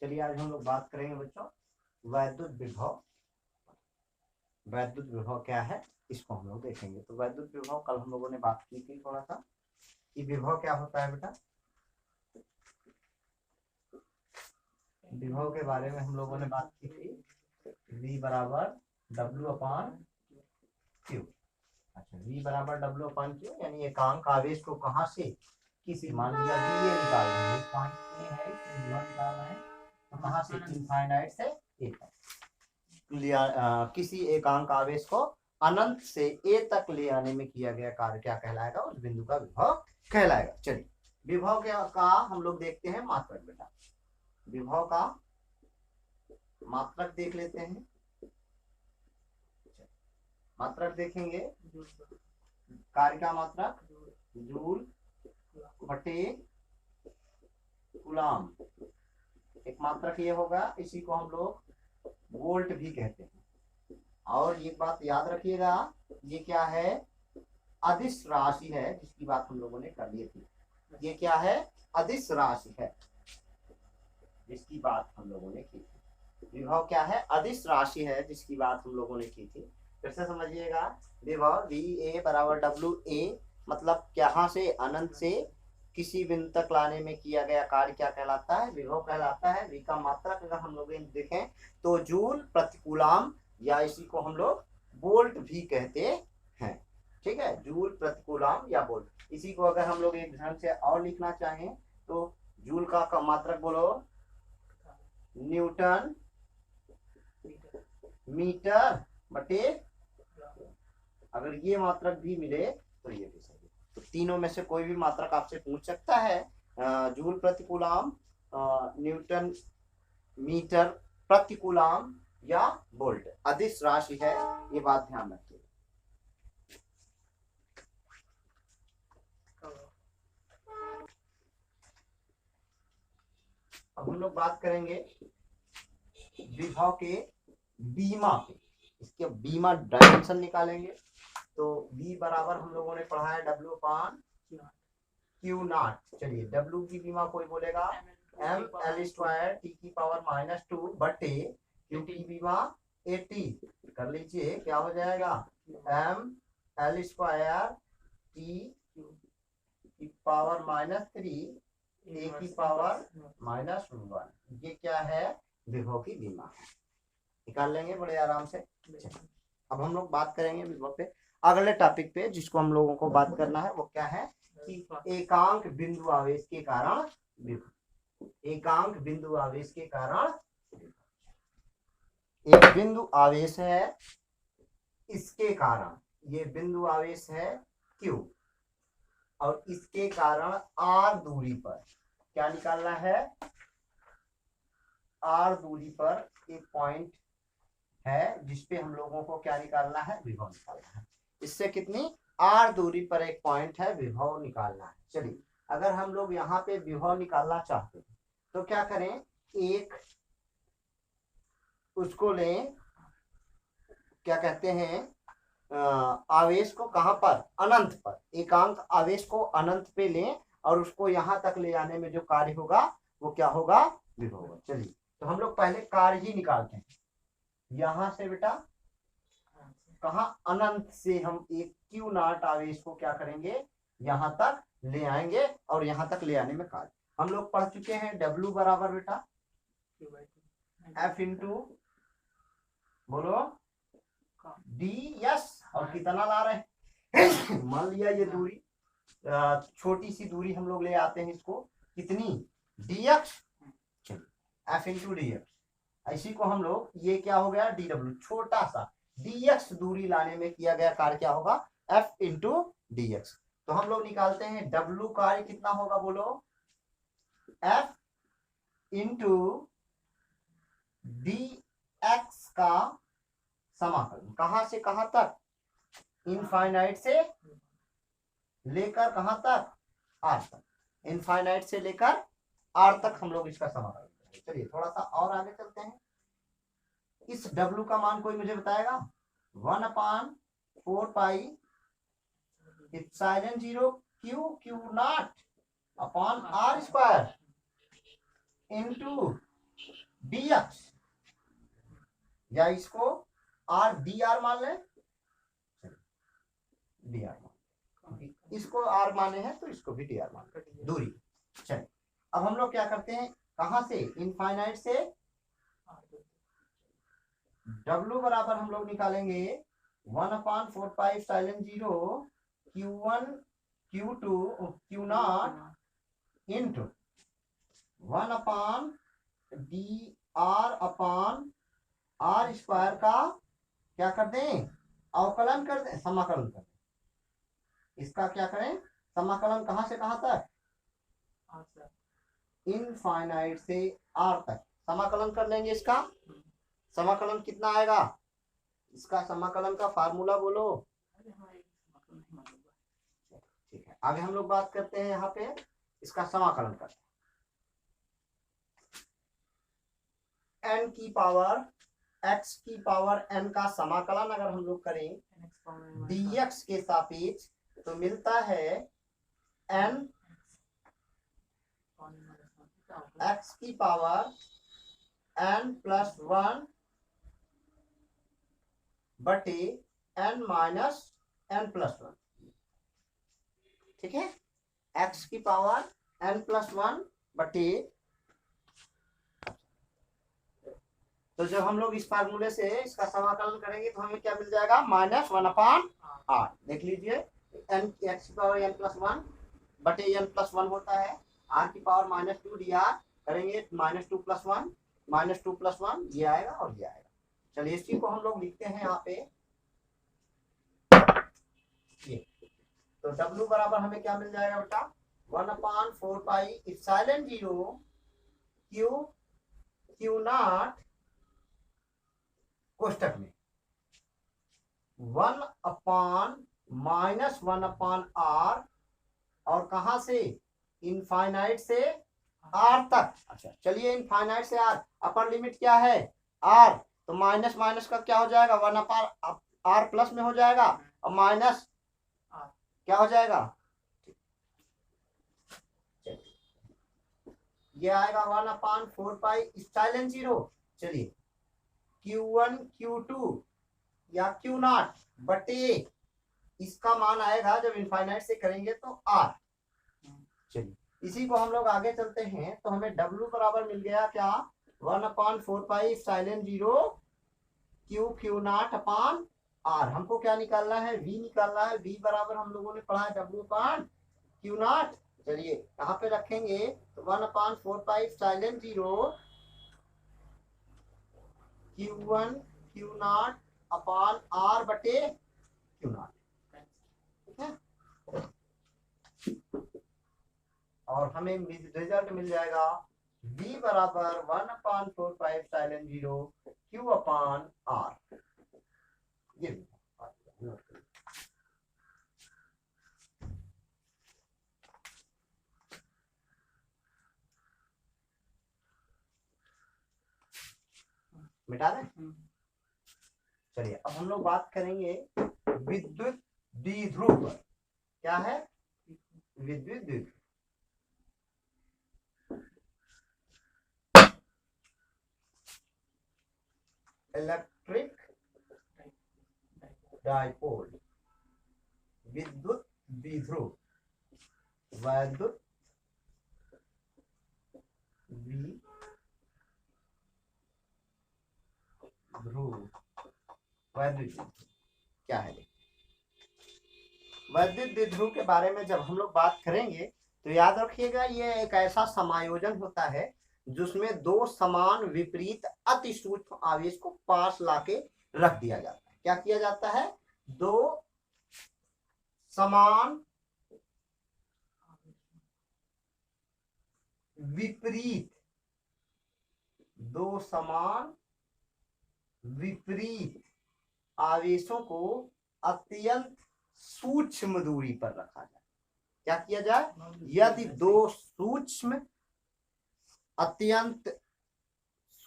चलिए आज हम लोग बात करेंगे बच्चों वैद्युत विभव। वैद्युत विभव क्या है इसको हम लोग देखेंगे। तो वैद्युत विभव कल हम लोगों ने बात की थी थोड़ा सा कि विभव क्या होता है बेटा। विभव के बारे में हम लोगों ने बात की थी V बराबर W/Q। अच्छा, V बराबर W/Q यानी एकांक आवेश को कहाँ से किसी मान लिया ये निकाल रहे हैं, पॉइंट ए है इसमें विभव निकाल रहे हैं तो कहाँ से इनफाइनाइट से ए तक किसी एकांक आवेश को अनंत से ए तक ले आने में किया गया कार्य क्या कहलाएगा, उस बिंदु का विभव कहलाएगा। चलिए विभव का हम लोग देखते हैं मात्रक बेटा। विभव का मात्रक देख लेते हैं। मात्रक देखेंगे, कार्य का मात्रक जूल बटे कूलाम। एक मात्रक ये होगा, इसी को हम लोग वोल्ट भी कहते हैं। और एक बात याद रखिएगा, ये क्या है, अदिश राशि है जिसकी बात हम लोगों ने कर ली थी। ये क्या है, अदिश राशि है जिसकी बात हम लोगों ने की थी। विभव क्या है, अदिश राशि है जिसकी बात हम लोगों ने की थी। फिर से समझिएगा, विभव वी ए बराबर डब्ल्यू ए, मतलब यहाँ से अनंत से किसी बिंदु तक लाने में किया गया कार्य क्या कहलाता है, विभव कहलाता है। वी का मात्रक अगर हम लोग देखें तो जूल प्रति कूलाम, या इसी को हम लोग वोल्ट भी कहते हैं। ठीक है, जूल प्रति कूलाम या वोल्ट। इसी को अगर हम लोग एक ढंग से और लिखना चाहें तो जूल का मात्रक बोलो न्यूटन मीटर बटे, अगर ये मात्रक भी मिले तो ये भी सही। तो तीनों में से कोई भी मात्रक आपसे पूछ सकता है, जूल प्रति कूलाम, न्यूटन मीटर प्रति कूलाम या वोल्ट। अदिश राशि है, ये बात ध्यान रखिए। अब हम लोग बात करेंगे विभव के बीमा पे। इसके बीमा डायमेंशन निकालेंगे तो V बराबर हम लोगों ने पढ़ा है W/Q0। चलिए W की बीमा कोई बोलेगा mL² T की पावर -2 बटे Q की बीमा 80। कर लीजिए क्या हो जाएगा, mL² T की पावर -3 A की पावर -1। ये क्या है, विभव की बीमा है। निकाल लेंगे बड़े आराम से। अब हम लोग बात करेंगे विभव पे अगले टॉपिक पे, जिसको हम लोगों को बात करना है वो क्या है कि एकांक बिंदु आवेश के कारण विभव। एकांक बिंदु आवेश के कारण, एक बिंदु आवेश है, इसके कारण, ये बिंदु आवेश है Q, और इसके कारण R दूरी पर क्या निकालना है, R दूरी पर एक पॉइंट है जिसपे हम लोगों को क्या निकालना है, विभव निकालना है। इससे कितनी, R दूरी पर एक पॉइंट है, विभव निकालना है। चलिए अगर हम लोग यहाँ पे विभव निकालना चाहते हैं तो क्या करें, एक उसको लें, क्या कहते हैं, आवेश को कहां पर, अनंत पर, एकांक आवेश को अनंत पे लें और उसको यहां तक ले जाने में जो कार्य होगा वो क्या होगा, विभव होगा। चलिए तो हम लोग पहले कार्य ही निकालते हैं। यहां से बेटा कहा, अनंत से हम एक Q0 आवेश को क्या करेंगे, यहां तक ले आएंगे और यहां तक ले आने में कार्य हम लोग पढ़ चुके हैं। W बराबर बेटा F इंटू बोलो DS, और कितना ला रहे हैं मान लिया ये दूरी, छोटी सी दूरी हम लोग ले आते हैं, इसको कितनी, DX, F इंटू DX। इसी को हम लोग, ये क्या हो गया DW, छोटा सा DX दूरी लाने में किया गया कार्य क्या होगा, F इंटू DX। तो हम लोग निकालते हैं W कार्य कितना होगा, बोलो F इंटू DX का समाकलन, कहां से कहां तक, इनफाइनाइट से लेकर कहां तक, R तक। इनफाइनाइट से लेकर R तक हम लोग इसका समाकलन करेंगे। चलिए थोड़ा सा और आगे चलते हैं। इस W का मान कोई मुझे बताएगा, 1/4 pi epsilon 0 Q0 upon R² into dx, या इसको r dr मान लें, dr मान, इसको r माने हैं तो इसको भी dr मान, दूरी। चलिए अब हम लोग क्या करते हैं, कहां से, इनफाइनाइट से W बराबर हम लोग निकालेंगे 1/4πε0 Q1 Q2 Q0 into 1/dr/r² का क्या कर दें, अवकलन कर दें, समाकलन कर दें। इसका क्या करें, समाकलन कहां से कहां तक, इनफाइनाइट से r तक समाकलन कर लेंगे। इसका समाकलन कितना आएगा, इसका समाकलन का फार्मूला बोलो। ठीक है, आगे हम लोग बात करते हैं, यहाँ पे इसका समाकलन करते हैं। n की पावर x की पावर n का समाकलन अगर हम लोग करें dx के सापेक्ष तो मिलता है n x की पावर n+1 बटे n-n+1। ठीक है, x की पावर n+1 बटे, तो जब हम लोग इस फार्मूले से इसका समाकलन करेंगे तो हमें क्या मिल जाएगा, -1/r। देख लीजिए, n x की पावर n+1 बटे n+1 होता है, r की पावर -2 dr करेंगे, -2+1 -2+1 ये आएगा और ये आएगा। चलिए इसी को हम लोग लिखते हैं यहाँ पे, ये तो W बराबर हमें क्या मिल जाएगा बेटा, 1/4πε0 Q0 कोष्टक में 1/-1/r, और कहां से, इनफाइनाइट से r तक। अच्छा चलिए, इनफाइनाइट से r, अपर लिमिट क्या है r, तो माइनस माइनस का क्या हो जाएगा, 1/r प्लस में हो जाएगा, और माइनस क्या हो जाएगा, ये आएगा 1/4πε0। चलिए Q1 Q2 या Q0 बटे, इसका मान आएगा जब इनफाइनाइट से करेंगे तो r। चलिए इसी को हम लोग आगे चलते हैं, तो हमें W बराबर मिल गया क्या, 1/4πε0 Q0/r। हमको क्या निकालना है, V निकालना है। V बराबर हम लोगों ने पढ़ा है W/Q0। चलिए कहाँ पे रखेंगे, तो 1/4πε0 Q1 Q0/r बटे Q0। ठीक है, और हमें रिजल्ट मिल जाएगा V बराबर 1/4πε0 Q/r। ये मिटा दें। चलिए अब हम लोग बात करेंगे विद्युत द्विध्रुव पर। क्या है, विद्युत द्विध्रुव, इलेक्ट्रिक डाइपोल, विद्युत द्विध्रुव, वैद्युत द्विध्रुव, वैद्युत क्या है। वैद्युत द्विध्रुव के बारे में जब हम लोग बात करेंगे तो याद रखिएगा, ये एक ऐसा समायोजन होता है जिसमें दो समान विपरीत अति सूक्ष्म आवेश को पास लाके रख दिया जाता है। क्या किया जाता है, दो समान विपरीत, दो समान विपरीत आवेशों को अत्यंत सूक्ष्म दूरी पर रखा जाए। क्या किया जाए, यदि दो सूक्ष्म, अत्यंत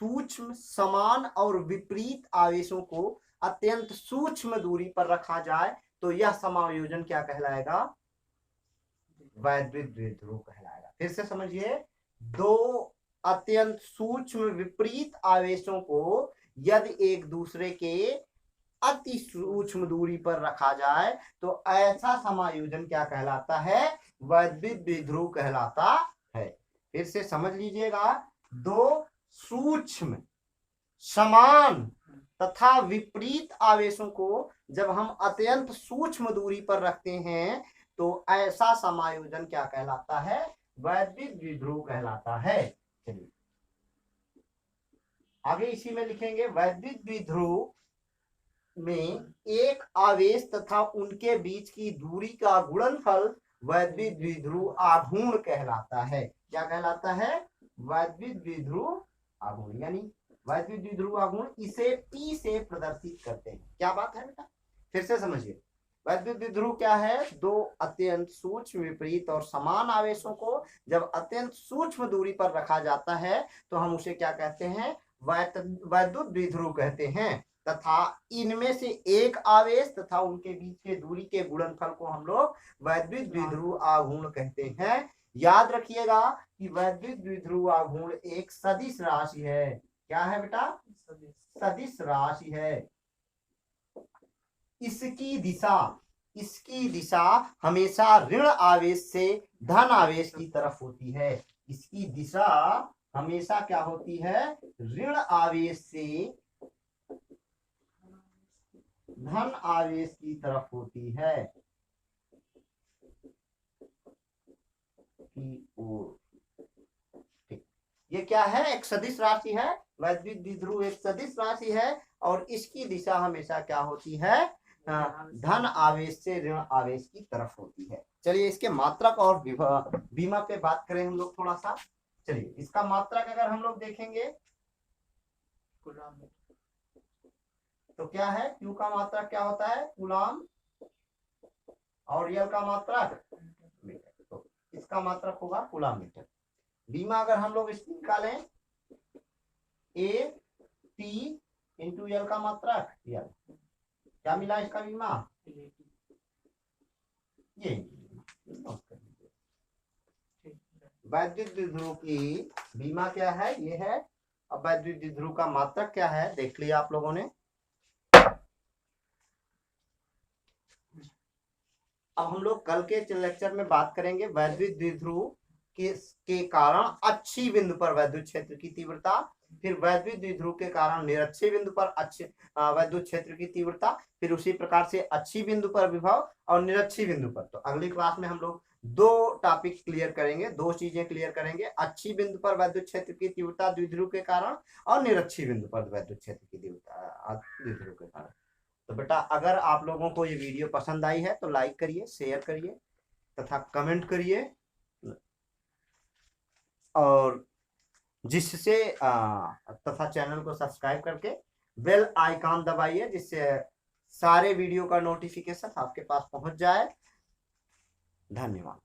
सूक्ष्म, समान और विपरीत आवेशों को अत्यंत सूक्ष्म दूरी पर रखा जाए तो यह समायोजन क्या कहलाएगा, वैद्युत द्विध्रुव कहलाएगा। फिर से समझिए, दो अत्यंत सूक्ष्म विपरीत आवेशों को यदि एक दूसरे के अति सूक्ष्म दूरी पर रखा जाए तो ऐसा समायोजन क्या कहलाता है? वैद्युत द्विध्रुव कहलाता है। फिर से समझ लीजिएगा, दो सूक्ष्म समान तथा विपरीत आवेशों को जब हम अत्यंत सूक्ष्म दूरी पर रखते हैं तो ऐसा समायोजन क्या कहलाता है? वैद्युत द्विध्रुव कहलाता है। चलिए आगे इसी में लिखेंगे, वैद्युत द्विध्रुव में एक आवेश तथा उनके बीच की दूरी का गुणनफल वैद्युत द्विध्रुव आघूर्ण कहलाता है। क्या कहलाता है? वैद्युत द्विध्रुव आघूर्ण, यानी वैद्युत द्विध्रुव आघूर्ण इसे P से प्रदर्शित करते हैं। क्या बात है बेटा? फिर से समझिए, वैद्युत द्विध्रुव क्या है? दो अत्यंत सूक्ष्म विपरीत और समान आवेशों को जब अत्यंत सूक्ष्म दूरी पर रखा जाता है तो हम उसे क्या कहते हैं? वैद्युत द्विध्रुव कहते हैं। तथा इनमें से एक आवेश तथा उनके बीच के दूरी के गुणनफल को हम लोग वैद्युत द्विध्रुव आघूर्ण कहते हैं। याद रखिएगा कि वैद्युत द्विध्रुव आघूर्ण एक सदिश राशि है। क्या है बेटा? सदिश राशि है। इसकी दिशा हमेशा ऋण आवेश से धन आवेश की तरफ होती है। इसकी दिशा हमेशा क्या होती है? ऋण आवेश से धन आवेश की तरफ होती है की ओर। ठीक, ये क्या है? एक सदिश राशि है। वैद्युत द्विध्रुव एक सदिश राशि है और इसकी दिशा हमेशा क्या होती है? धन आवेश से ऋण आवेश की तरफ होती है। चलिए इसके मात्रक और बीमा पे बात करें हम लोग थोड़ा सा। चलिए इसका मात्रक अगर हम लोग देखेंगे तो क्या है? Q का मात्रक क्या होता है? कूलाम। और L का मात्रक मीटर। तो इसका मात्रक होगा कूलाम मीटर। बीमा अगर हम लोग इसकी निकालें, A T इंटू L का मात्रक L, क्या मिला इसका बीमा? ये वैद्युत द्विध्रुव की बीमा क्या है? ये है। अब वैद्युत द्विध्रुव का मात्रक क्या है देख लिया आप लोगों ने। अब हम लोग कल के लेक्चर में बात करेंगे वैद्युत द्विध्रुव के कारण अच्छी बिंदु पर वैद्युत क्षेत्र की तीव्रता, फिर वैद्युत द्विध्रुव के कारण निरक्षीय बिंदु पर अच्छे वैद्युत क्षेत्र की तीव्रता, फिर उसी प्रकार से अच्छी बिंदु पर विभव और निरक्षीय बिंदु पर। तो अगली क्लास में हम लोग दो टॉपिक क्लियर करेंगे, दो चीजें क्लियर करेंगे, अच्छी बिंदु पर वैद्युत क्षेत्र की तीव्रता द्विध्रुव के कारण और निरक्षीय बिंदु पर वैद्युत क्षेत्र की तीव्रता द्विध्रुव के कारण। तो बेटा अगर आप लोगों को ये वीडियो पसंद आई है तो लाइक करिए, शेयर करिए तथा कमेंट करिए, और जिससे तथा चैनल को सब्सक्राइब करके बेल आइकॉन दबाइए जिससे सारे वीडियो का नोटिफिकेशन आपके पास पहुंच जाए। धन्यवाद।